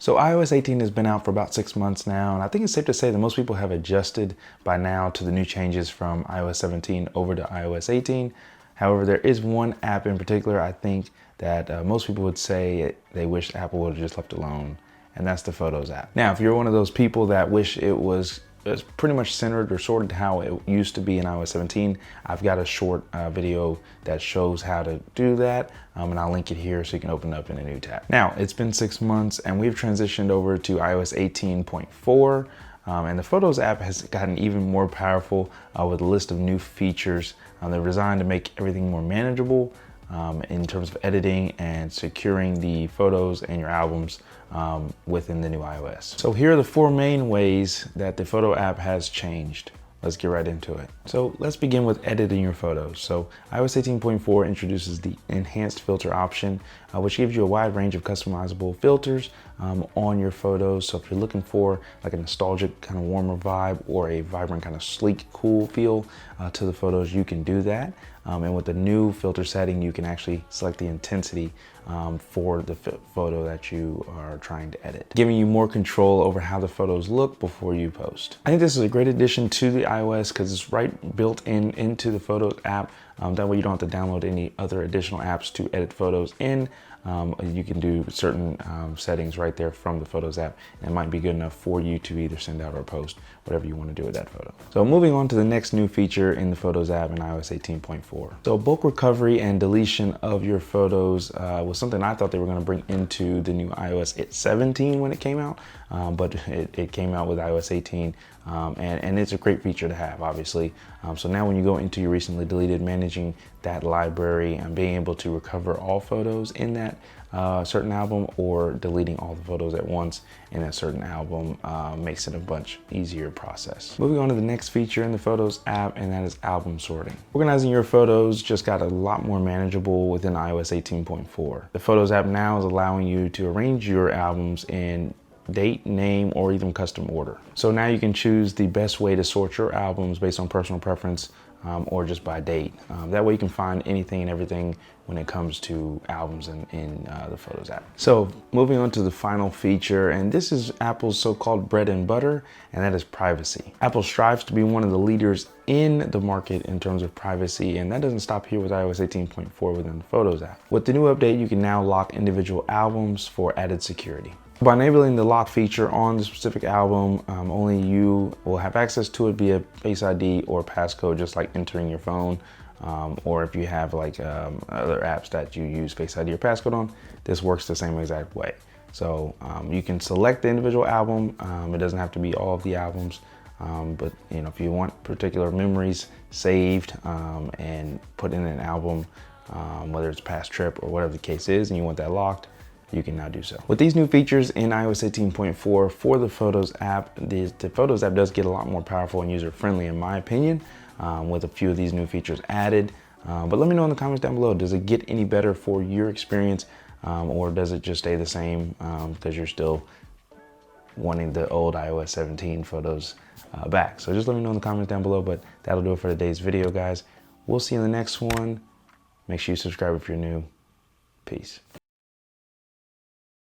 So iOS 18 has been out for about 6 months now, and I think it's safe to say that most people have adjusted by now to the new changes from iOS 17 over to iOS 18. However, there is one app in particular I think that most people would say they wish Apple would have just left alone, and that's the Photos app. Now, if you're one of those people that wish it was pretty much centered or sorted how it used to be in iOS 17, I've got a short video that shows how to do that, and I'll link it here so you can open it up in a new tab. Now, it's been 6 months and we've transitioned over to iOS 18.4, and the Photos app has gotten even more powerful with a list of new features. They're designed to make everything more manageable in terms of editing and securing the photos and your albums within the new iOS. So here are the 4 main ways that the Photo app has changed. Let's get right into it. So let's begin with editing your photos. So iOS 18.4 introduces the enhanced filter option, which gives you a wide range of customizable filters on your photos. So if you're looking for like a nostalgic kind of warmer vibe or a vibrant kind of sleek, cool feel to the photos, you can do that. And with the new filter setting, you can actually select the intensity for the photo that you are trying to edit, giving you more control over how the photos look before you post. I think this is a great addition to the iOS because it's right built into the Photos app. That way you don't have to download any other additional apps to edit photos in. You can do certain settings right there from the Photos app, and it might be good enough for you to either send out or post whatever you want to do with that photo. So moving on to the next new feature in the Photos app in iOS 18.4. So bulk recovery and deletion of your photos was something I thought they were going to bring into the new iOS 17 when it came out, but it came out with iOS 18, and it's a great feature to have, obviously. So now when you go into your recently deleted, managing that library and being able to recover all photos in that certain album, or deleting all the photos at once in a certain album makes it a much easier process. Moving on to the next feature in the Photos app, and that is album sorting. Organizing your photos just got a lot more manageable within iOS 18.4. The Photos app now is allowing you to arrange your albums in date, name, or even custom order. So now you can choose the best way to sort your albums based on personal preference, or just by date. That way you can find anything and everything when it comes to albums in the Photos app. So moving on to the final feature, and this is Apple's so-called bread and butter, and that is privacy. Apple strives to be one of the leaders in the market in terms of privacy, and that doesn't stop here with iOS 18.4 within the Photos app. With the new update, you can now lock individual albums for added security. By enabling the lock feature on the specific album, only you will have access to it via Face ID or passcode, just like entering your phone, or if you have like other apps that you use Face ID or passcode on, this works the same exact way. So you can select the individual album. It doesn't have to be all of the albums, but you know, if you want particular memories saved and put in an album, whether it's a past trip or whatever the case is, and you want that locked, you can now do so. With these new features in iOS 18.4 for the Photos app, the Photos app does get a lot more powerful and user-friendly in my opinion, with a few of these new features added. But let me know in the comments down below, does it get any better for your experience, or does it just stay the same because you're still wanting the old iOS 17 photos back? So just let me know in the comments down below, but that'll do it for today's video, guys. We'll see you in the next one. Make sure you subscribe if you're new. Peace.